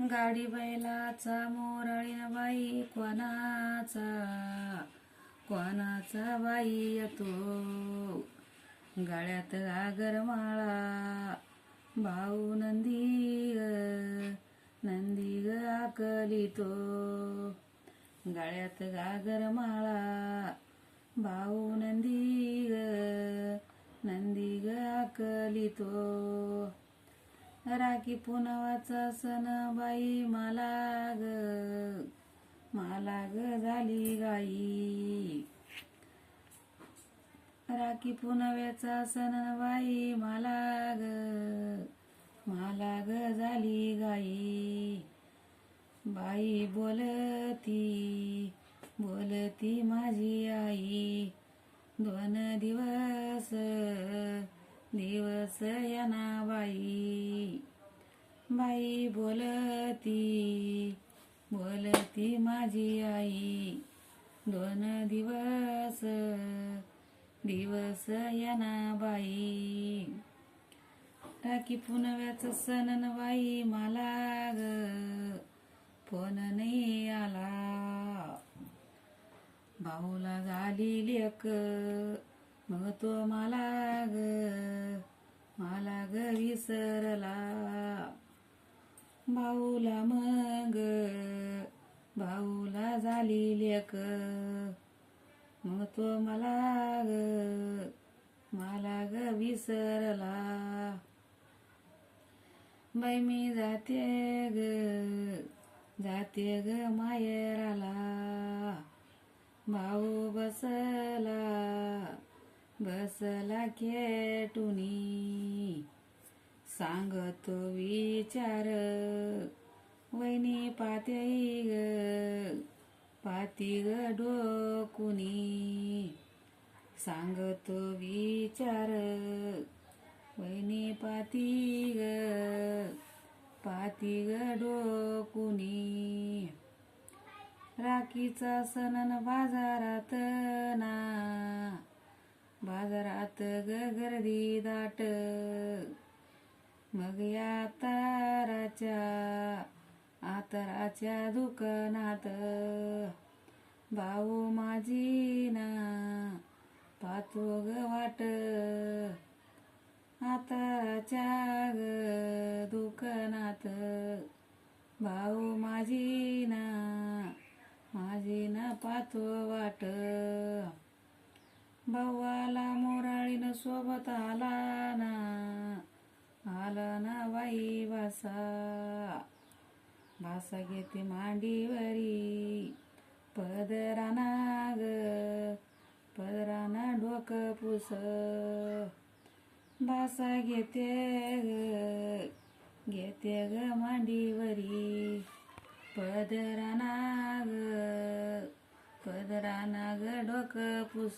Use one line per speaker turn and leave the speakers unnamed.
गाडी बैलाचा मोराळीन बाई कोणाचा कोणाचा बाई येतो. गळ्यात घागरमाळा भाऊ नंदी ग आकलितो. गळ्यात घागरमाळा भाऊ नंदी ग आकलितो. राखी पुनवाचा सण बाई मला ग झाली गाई. राखी पुनव्याचा सण बाई मला ग झाली गाई. बाई बोलती माझी आई. 2 दिवस याना बाई. बाई बोलती माझी आई. 2 दिवस याना बाई. राखी पुनव्याचा सण बाई मला फोन नाही आला. भाऊला झाली लेक मग तो मला विसरला. भाऊला झाली लेक मग तो मला विसरला. बाई मी जाते ग माहेराला. भाऊ बसला खेटुनी. सांगतो विचार वहिनी पाती ग डोकुनी. सांगतो विचार वहिनी पाती ग डोकुनी. राखीचा सण बाजारात ग गर्दी दाट. मग या आतराच्या दुकानात भाऊ माझी पाहतो ग वाट. आतराच्या दुकानात भाऊ माझी पाहतो वाट. भावाला मोराळीन सोबत आला ना बाई भासा घेते मांडीवरी. पदराना डोकं पुस. भासा घेते ग मांडीवरी. पदराना ग डोकं पुस.